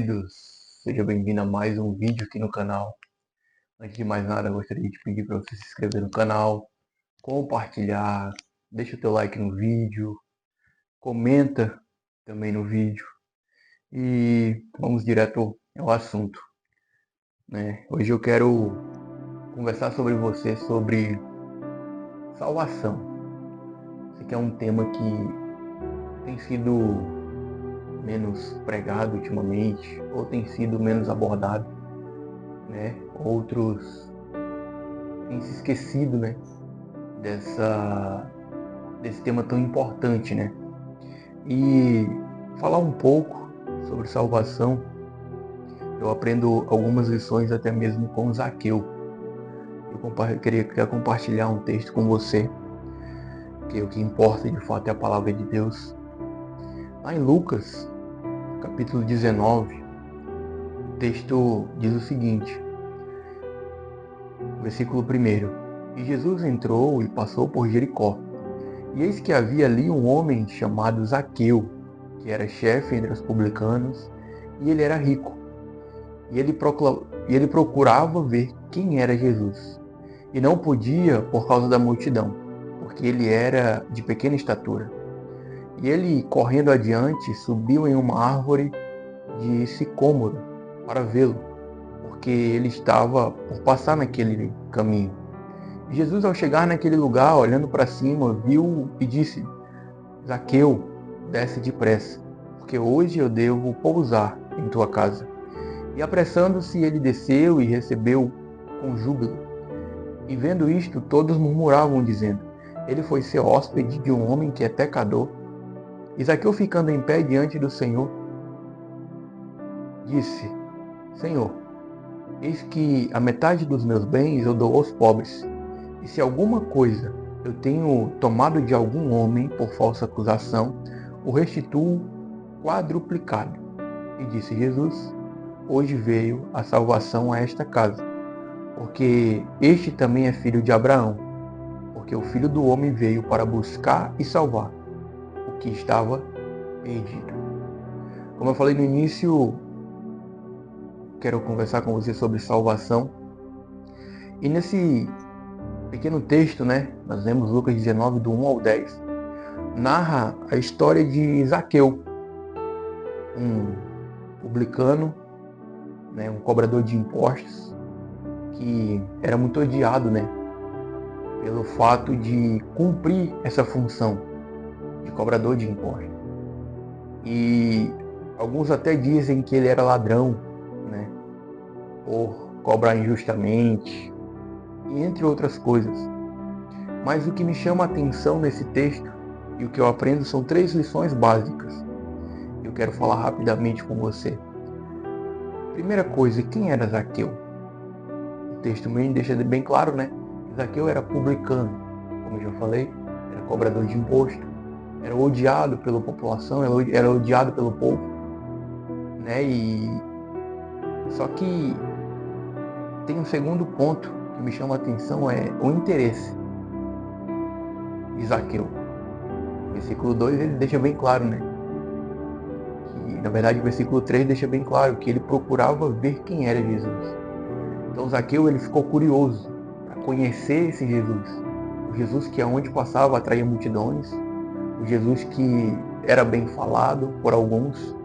queridos, seja bem-vindo a mais um vídeo aqui no canal. Antes de mais nada, eu gostaria de pedir para você se inscrever no canal, compartilhar, deixa o teu like no vídeo, comenta também no vídeo e vamos direto ao assunto, né? Hoje eu quero conversar sobre salvação. Esse aqui é um tema que tem sido menos pregado ultimamente, ou tem sido menos abordado, né? Outros têm se esquecido, né? Desse tema tão importante, né? E falar um pouco sobre salvação, eu aprendo algumas lições até mesmo com Zaqueu. Queria compartilhar um texto com você, que o que importa de fato é a palavra de Deus. Lá em Lucas, capítulo 19, o texto diz o seguinte, versículo 1: E Jesus entrou e passou por Jericó. E eis que havia ali um homem chamado Zaqueu, que era chefe entre os publicanos, e ele era rico. E ele procurava ver quem era Jesus. E não podia por causa da multidão, porque ele era de pequena estatura. E ele, correndo adiante, subiu em uma árvore de sicômoro para vê-lo, porque ele estava por passar naquele caminho. E Jesus, ao chegar naquele lugar, olhando para cima, viu e disse: Zaqueu, desce depressa, porque hoje eu devo pousar em tua casa. E apressando-se, ele desceu e recebeu com júbilo. E vendo isto, todos murmuravam, dizendo: Ele foi ser hóspede de um homem que é pecador. E Zaqueu, ficando em pé diante do Senhor, disse: Senhor, eis que a metade dos meus bens eu dou aos pobres. E se alguma coisa eu tenho tomado de algum homem por falsa acusação, o restituo quadruplicado. E disse Jesus: Hoje veio a salvação a esta casa, porque este também é filho de Abraão, porque o Filho do Homem veio para buscar e salvar o que estava perdido. Como eu falei no início, quero conversar com você sobre salvação. E nesse pequeno texto, né, nós lemos Lucas 19, do 1 ao 10, narra a história de Zaqueu, um publicano, né, um cobrador de impostos, que era muito odiado, né, pelo fato de cumprir essa função de cobrador de impostos. E alguns até dizem que ele era ladrão, né, por cobrar injustamente, e entre outras coisas. Mas o que me chama a atenção nesse texto, e o que eu aprendo, são 3 lições básicas. Eu quero falar rapidamente com você. Primeira coisa, quem era Zaqueu? O texto me deixa bem claro, né? Zaqueu era publicano, como eu já falei, era cobrador de imposto, era odiado pela população, era odiado pelo povo, né? E só que tem um segundo ponto que me chama a atenção, é o interesse de Zaqueu. O versículo 2 ele deixa bem claro, né? Que, na verdade, o versículo 3 deixa bem claro que ele procurava ver quem era Jesus. Então Zaqueu ele ficou curioso para conhecer esse Jesus. O Jesus que aonde passava atraía multidões, o Jesus que era bem falado por alguns,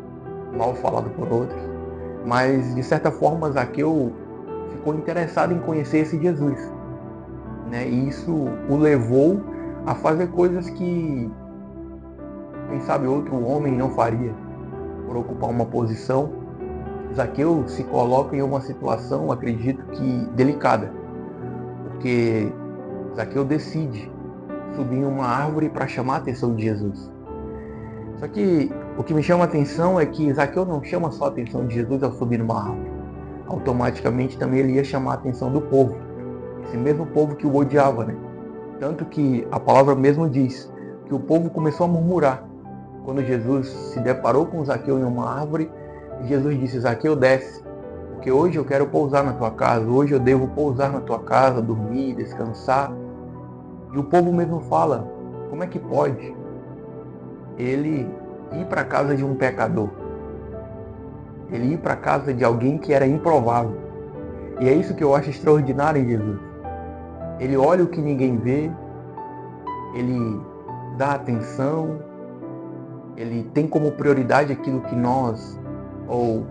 mal falado por outros. Mas de certa forma Zaqueu ficou interessado em conhecer esse Jesus, né? E isso o levou a fazer coisas que, quem sabe, outro homem não faria, por ocupar uma posição. Zaqueu se coloca em uma situação, acredito que delicada, porque Zaqueu decide subir em uma árvore para chamar a atenção de Jesus. Só que o que me chama a atenção é que Zaqueu não chama só a atenção de Jesus ao subir numa árvore. Automaticamente também ele ia chamar a atenção do povo, esse mesmo povo que o odiava, né? Tanto que a palavra mesmo diz que o povo começou a murmurar quando Jesus se deparou com Zaqueu em uma árvore. E Jesus disse: Zaqueu, desce, porque hoje eu quero pousar na tua casa, hoje eu devo pousar na tua casa, dormir, descansar. E o povo mesmo fala: como é que pode ele ir para a casa de um pecador? Ele ir para a casa de alguém que era improvável. E é isso que eu acho extraordinário em Jesus. Ele olha o que ninguém vê, ele dá atenção, ele tem como prioridade aquilo que nós ou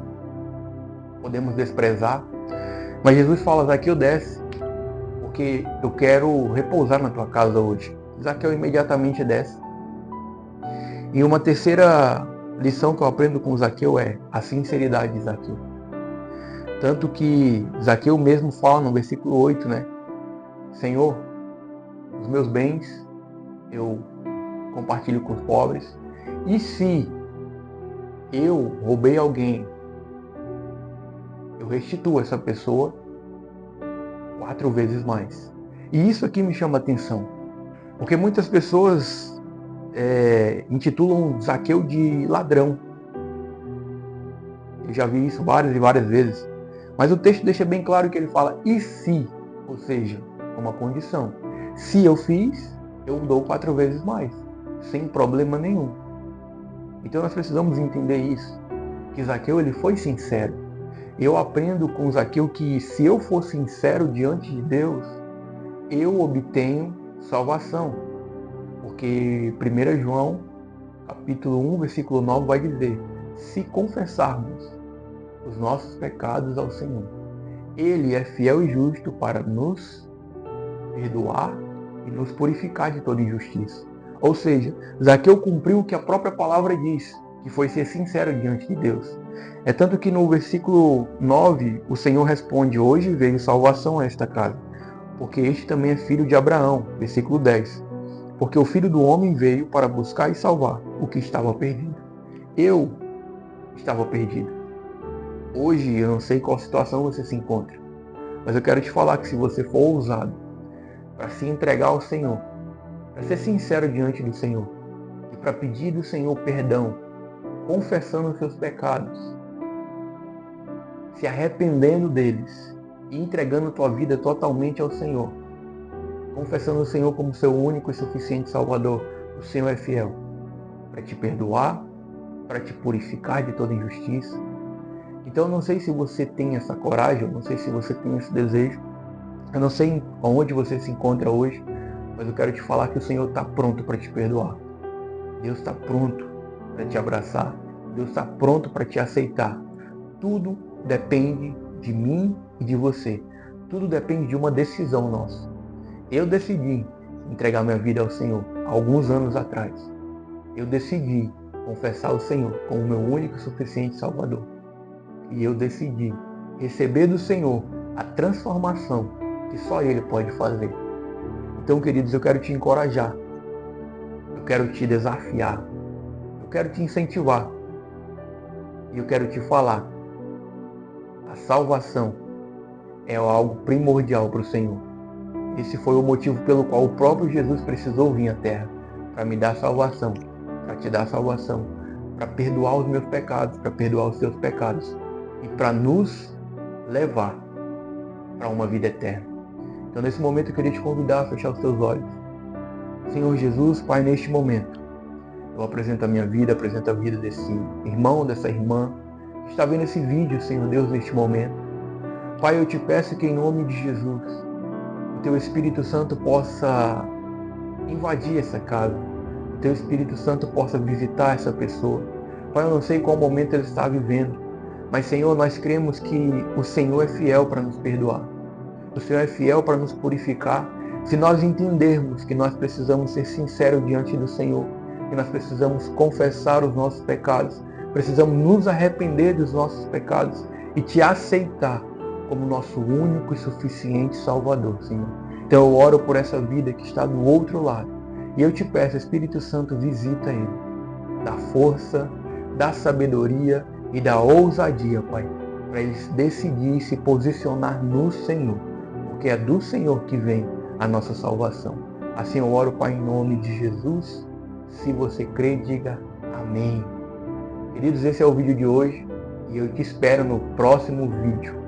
podemos desprezar. Mas Jesus fala: Zaqueu, desce, porque eu quero repousar na tua casa hoje. Zaqueu imediatamente desce. E uma terceira lição que eu aprendo com Zaqueu é a sinceridade de Zaqueu. Tanto que Zaqueu mesmo fala no versículo 8, né? Senhor, os meus bens eu compartilho com os pobres. E se eu roubei alguém, eu restituo essa pessoa 4 vezes mais. E isso aqui me chama a atenção, porque muitas pessoas intitulam Zaqueu de ladrão. Eu já vi isso várias e várias vezes. Mas o texto deixa bem claro que ele fala, e se, ou seja, uma condição. Se eu fiz, eu dou 4 vezes mais, sem problema nenhum. Então nós precisamos entender isso, que Zaqueu ele foi sincero. Eu aprendo com Zaqueu que se eu for sincero diante de Deus, eu obtenho salvação. Porque 1 João, capítulo 1, versículo 9 vai dizer, se confessarmos os nossos pecados ao Senhor, Ele é fiel e justo para nos perdoar e nos purificar de toda injustiça. Ou seja, Zaqueu cumpriu o que a própria palavra diz, que foi ser sincero diante de Deus. É tanto que no versículo 9, o Senhor responde, hoje veio salvação a esta casa, porque este também é filho de Abraão. Versículo 10, porque o Filho do Homem veio para buscar e salvar o que estava perdido. Eu estava perdido. Hoje eu não sei qual situação você se encontra, mas eu quero te falar que se você for ousado para se entregar ao Senhor, para ser sincero diante do Senhor e para pedir do Senhor perdão, confessando os seus pecados, se arrependendo deles e entregando tua vida totalmente ao Senhor, confessando o Senhor como seu único e suficiente Salvador, o Senhor é fiel para te perdoar, para te purificar de toda injustiça. Então eu não sei se você tem essa coragem, eu não sei se você tem esse desejo, eu não sei onde você se encontra hoje, mas eu quero te falar que o Senhor está pronto para te perdoar. Deus está pronto para te abraçar, Deus está pronto para te aceitar. Tudo depende de mim e de você. Tudo depende de uma decisão nossa. Eu decidi entregar minha vida ao Senhor há alguns anos atrás. Eu decidi confessar o Senhor como meu único e suficiente Salvador. E eu decidi receber do Senhor a transformação que só Ele pode fazer. Então, queridos, eu quero te encorajar. Eu quero te desafiar. Eu quero te incentivar. E eu quero te falar. A salvação é algo primordial para o Senhor. Esse foi o motivo pelo qual o próprio Jesus precisou vir à Terra. Para me dar salvação. Para te dar salvação. Para perdoar os meus pecados. Para perdoar os seus pecados. E para nos levar para uma vida eterna. Então nesse momento eu queria te convidar a fechar os teus olhos. Senhor Jesus, Pai, neste momento eu apresento a minha vida, apresento a vida desse irmão, dessa irmã que está vendo esse vídeo, Senhor Deus, neste momento. Pai, eu te peço que em nome de Jesus o Teu Espírito Santo possa invadir essa casa, o Teu Espírito Santo possa visitar essa pessoa. Pai, eu não sei qual momento ele está vivendo, mas, Senhor, nós cremos que o Senhor é fiel para nos perdoar. O Senhor é fiel para nos purificar. Se nós entendermos que nós precisamos ser sinceros diante do Senhor, que nós precisamos confessar os nossos pecados, precisamos nos arrepender dos nossos pecados e Te aceitar como nosso único e suficiente Salvador, Senhor. Então eu oro por essa vida que está do outro lado. E eu te peço, Espírito Santo, visita ele. Dá força, dá sabedoria e da ousadia, Pai, para eles decidirem se posicionar no Senhor, porque é do Senhor que vem a nossa salvação. Assim eu oro, Pai, em nome de Jesus. Se você crê, diga amém. Queridos, esse é o vídeo de hoje e eu te espero no próximo vídeo.